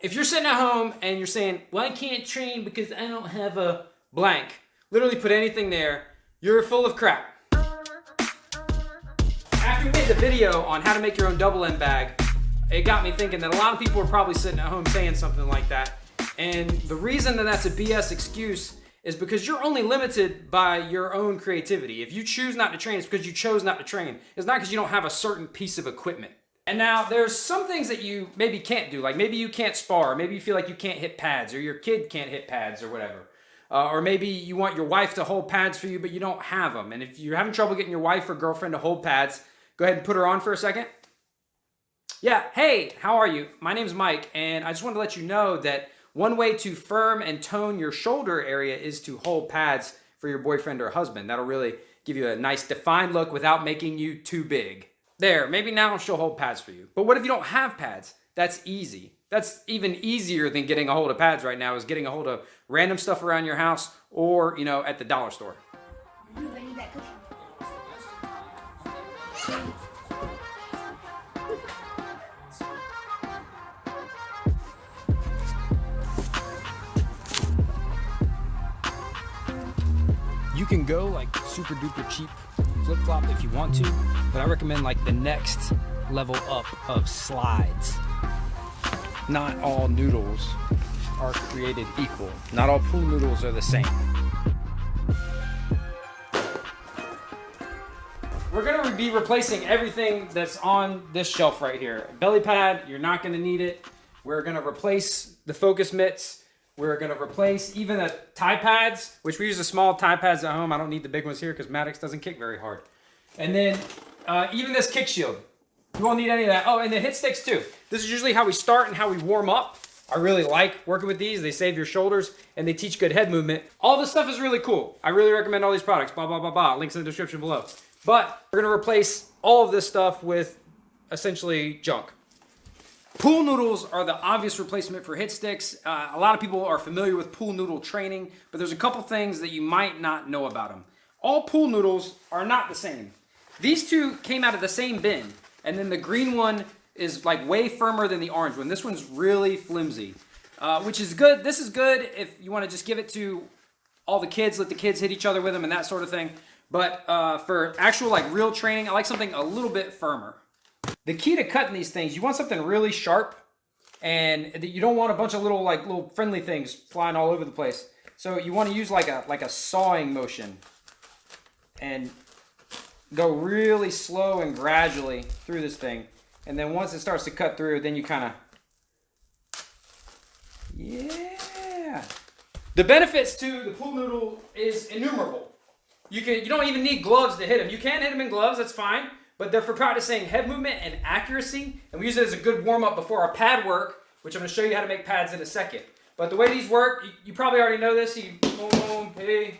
If you're sitting at home and you're saying, well, I can't train because I don't have a blank, literally put anything there, you're full of crap. After we made the video on how to make your own double end bag, it got me thinking that a lot of people are probably sitting at home saying something like that. And the reason that that's a BS excuse is because you're only limited by your own creativity. If you choose not to train, it's because you chose not to train. It's not because you don't have a certain piece of equipment. And now there's some things that you maybe can't do. Like maybe you can't spar. Maybe you feel like you can't hit pads, or your kid can't hit pads or whatever. Or maybe you want your wife to hold pads for you, but you don't have them. And if you're having trouble getting your wife or girlfriend to hold pads, go ahead and put her on for a second. Yeah, hey, how are you? My name's Mike, and I just wanted to let you know that one way to firm and tone your shoulder area is to hold pads for your boyfriend or husband. That'll really give you a nice defined look without making you too big. There, maybe now she'll hold pads for you. But what if you don't have pads? That's easy. That's even easier than getting a hold of pads right now, is getting a hold of random stuff around your house or, at the dollar store. You can go like super duper cheap flip-flop if you want to, but I recommend like the next level up of slides. Not all noodles are created equal. Not all pool noodles are the same. We're gonna be replacing everything that's on this shelf right here. Belly pad, you're not gonna need it. We're gonna replace the focus mitts. We're gonna replace even the tie pads, which we use the small tie pads at home. I don't need the big ones here because Maddox doesn't kick very hard. And then even this kick shield. You won't need any of that. Oh, and the hit sticks too. This is usually how we start and how we warm up. I really like working with these. They save your shoulders and they teach good head movement. All this stuff is really cool. I really recommend all these products. Blah, blah, blah, blah. Links in the description below. But we're gonna replace all of this stuff with essentially junk. Pool noodles are the obvious replacement for hit sticks. A lot of people are familiar with pool noodle training, but there's a couple things that you might not know about them. All pool noodles are not the same. These two came out of the same bin, and then the green one is like way firmer than the orange one. This one's really flimsy, which is good. This is good if you want to just give it to all the kids, let the kids hit each other with them and that sort of thing. But for actual like real training, I like something a little bit firmer. The key to cutting these things, you want something really sharp, and you don't want a bunch of little friendly things flying all over the place. So you want to use like a sawing motion and go really slow and gradually through this thing. And then once it starts to cut through, then you kind of, yeah. The benefits to the pool noodle is innumerable. You don't even need gloves to hit them. You can hit them in gloves, that's fine. But they're for practicing head movement and accuracy, and we use it as a good warm-up before our pad work, which I'm going to show you how to make pads in a second. But the way these work, you probably already know this. You boom, hey,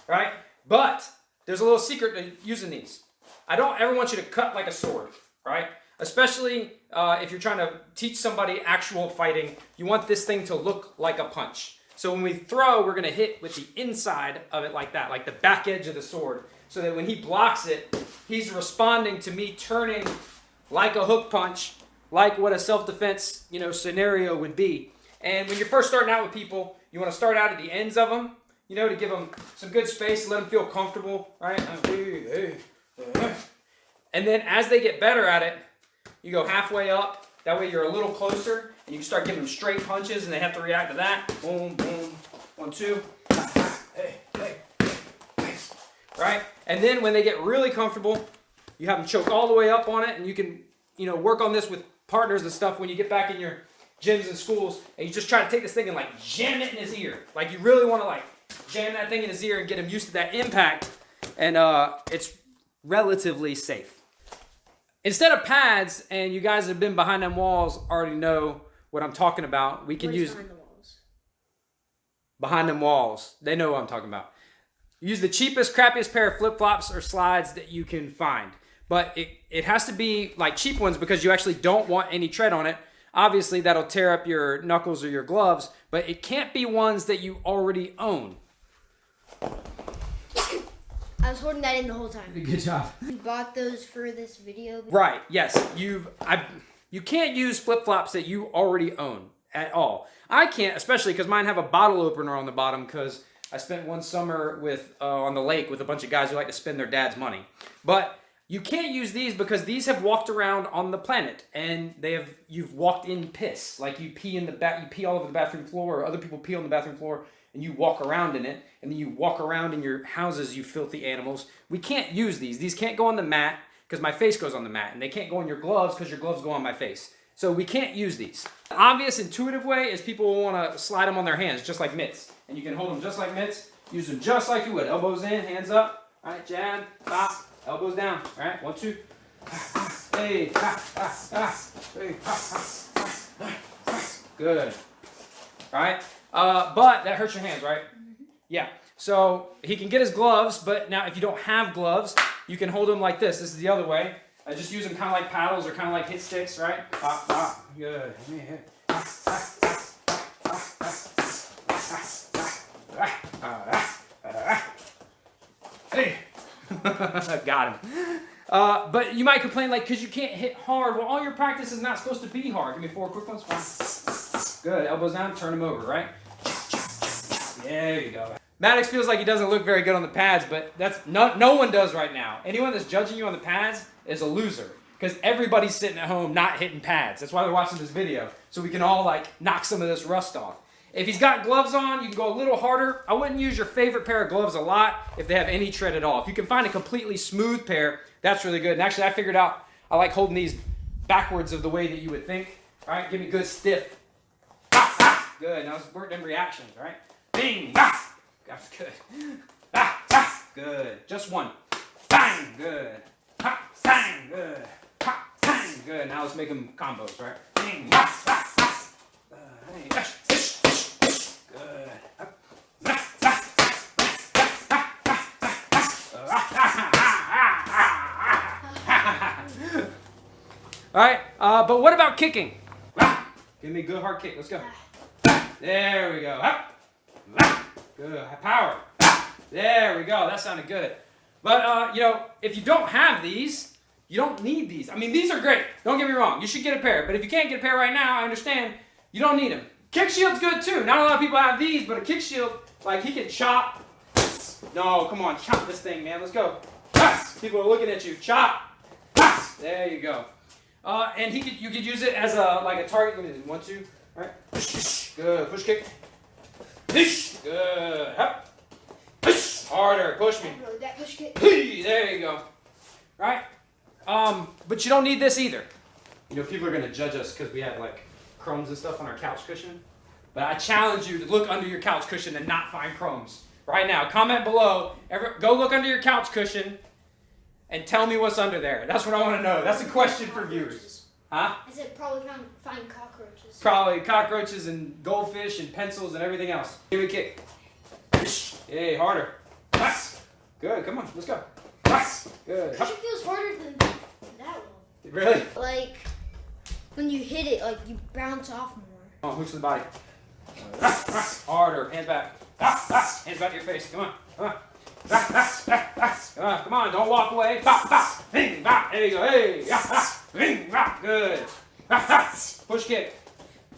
right? But there's a little secret to using these. I don't ever want you to cut like a sword, right? Especially if you're trying to teach somebody actual fighting, you want this thing to look like a punch. So when we throw, we're gonna hit with the inside of it like that, like the back edge of the sword, so that when he blocks it, he's responding to me turning like a hook punch, like what a self-defense, scenario would be. And when you're first starting out with people, you wanna start out at the ends of them, to give them some good space, let them feel comfortable, right? And then as they get better at it, you go halfway up. That way you're a little closer, and you can start giving them straight punches, and they have to react to that. Boom, boom, 1, 2. Right? And then when they get really comfortable, you have them choke all the way up on it, and you can, work on this with partners and stuff when you get back in your gyms and schools, and you just try to take this thing and like jam it in his ear. Like you really want to like jam that thing in his ear and get him used to that impact, and it's relatively safe. Instead of pads, and you guys that have been behind them walls already know what I'm talking about. We can use behind the walls. Behind them walls. They know what I'm talking about. Use the cheapest, crappiest pair of flip-flops or slides that you can find. But it has to be like cheap ones because you actually don't want any tread on it. Obviously, that'll tear up your knuckles or your gloves, but it can't be ones that you already own. I was holding that in the whole time. Good job. You bought those for this video? Right, yes. You can't use flip-flops that you already own at all. I can't, especially because mine have a bottle opener on the bottom because I spent one summer with on the lake with a bunch of guys who like to spend their dad's money. But you can't use these because these have walked around on the planet and you've walked in piss. Like you pee you pee all over the bathroom floor, or other people pee on the bathroom floor, and you walk around in it, and then you walk around in your houses, you filthy animals. We can't use these. These can't go on the mat because my face goes on the mat, and they can't go on your gloves because your gloves go on my face. So we can't use these. The obvious, intuitive way is people will want to slide them on their hands, just like mitts. And you can hold them just like mitts, use them just like you would. Elbows in, hands up, all right, jab, pop, elbows down, all right, 1, 2. Hey, hey, good. All right, but that hurts your hands, right? Yeah, so he can get his gloves, but now if you don't have gloves, you can hold them like this. This is the other way. I just use them kind of like paddles or kind of like hit sticks, right? Pop, pop, good. Hey, got him. But you might complain like, because you can't hit hard. Well, all your practice is not supposed to be hard. Give me 4 quick ones. 1. Good. Elbows down. Turn them over, right? There you go. Maddox feels like he doesn't look very good on the pads, but that's no one does right now. Anyone that's judging you on the pads is a loser, because everybody's sitting at home not hitting pads. That's why they're watching this video, so we can all like knock some of this rust off. If he's got gloves on, you can go a little harder. I wouldn't use your favorite pair of gloves a lot if they have any tread at all. If you can find a completely smooth pair, that's really good. And actually, I figured out I like holding these backwards of the way that you would think. All right, give me good stiff. Good. Now let's work them reactions. All right, bing. That's good. Good. Just one. Bang. Good. Bang. Good. Bang. Good. Now let's make them combos. Right. Bing. All right, but what about kicking? Give me a good hard kick. Let's go. There we go. Good. Power. There we go. That sounded good. But, if you don't have these, you don't need these. I mean, these are great. Don't get me wrong. You should get a pair. But if you can't get a pair right now, I understand. You don't need them. Kick shield's good, too. Not a lot of people have these, but a kick shield, like, he can chop. No, come on. Chop this thing, man. Let's go. People are looking at you. Chop. There you go. And you could use it as a target. Let me do 1, 2. All right. Good. Push kick. Good. Harder. Push me. There you go. Right? But you don't need this either. People are going to judge us because we have like crumbs and stuff on our couch cushion. But I challenge you to look under your couch cushion and not find crumbs. Right now. Comment below. Go look under your couch cushion and tell me what's under there. That's what I want to know. That's a question for viewers. Huh? I said probably find cockroaches. Probably cockroaches and goldfish and pencils and everything else. Here we kick. Hey, harder. Good, come on, let's go. Good. It feels harder than that one. Really? Like, when you hit it, like, you bounce off more. Come on, hooks to the body. Harder, hands back. Hands back to your face, come on, come on. Come on, don't walk away. There you go, hey. Good. Push kick.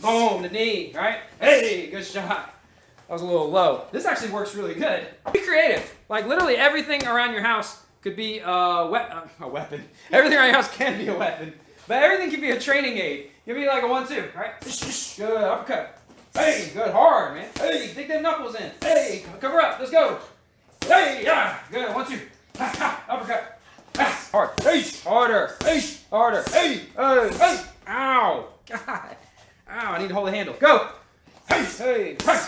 Boom, the knee, right? Hey, good shot. That was a little low. This actually works really good. Be creative. Like literally everything around your house could be a weapon. Everything around your house can be a weapon. But everything can be a training aid. Give me like a 1, 2, right? Good, uppercut. Hey, good, hard, man. Hey, dig them knuckles in. Hey, cover up, let's go. Hey, yeah, good, 1, 2. Uppercut. Hard. Hey, harder. Hey, harder. Hey, hey. Ow. God. Ow, I need to hold the handle. Go. Hey, hey, hey.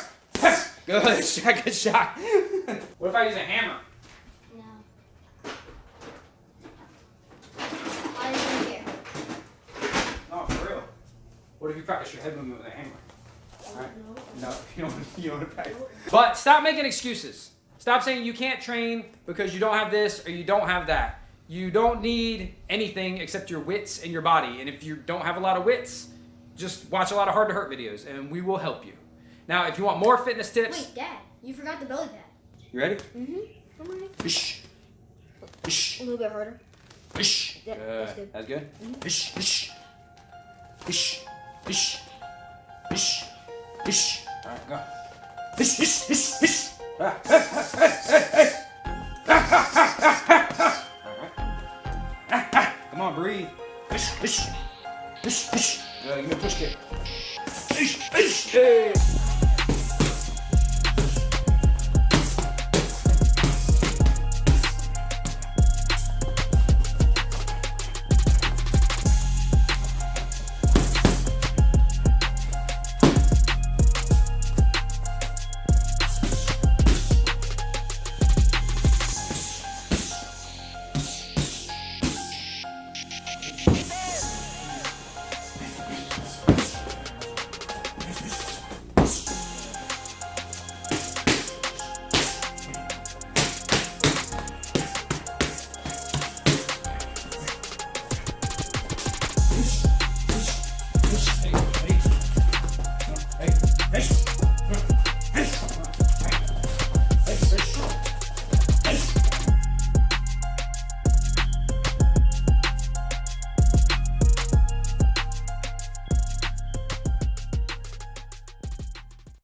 Good shot, good shot. What if I use a hammer? No. I don't care. No, for real. What if you practice your head movement with a hammer? All right? No, you don't want to practice. But stop making excuses. Stop saying you can't train because you don't have this or you don't have that. You don't need anything except your wits and your body. And if you don't have a lot of wits, just watch a lot of Hard to Hurt videos and we will help you. Now, if you want more fitness tips... Wait, Dad, you forgot the belly pad. You ready? Mm-hmm. I'm ready. A little bit harder. Yeah, that's good. That's good? Alright, go. Alright. Come on, breathe. Good, give me a push kick. Hey.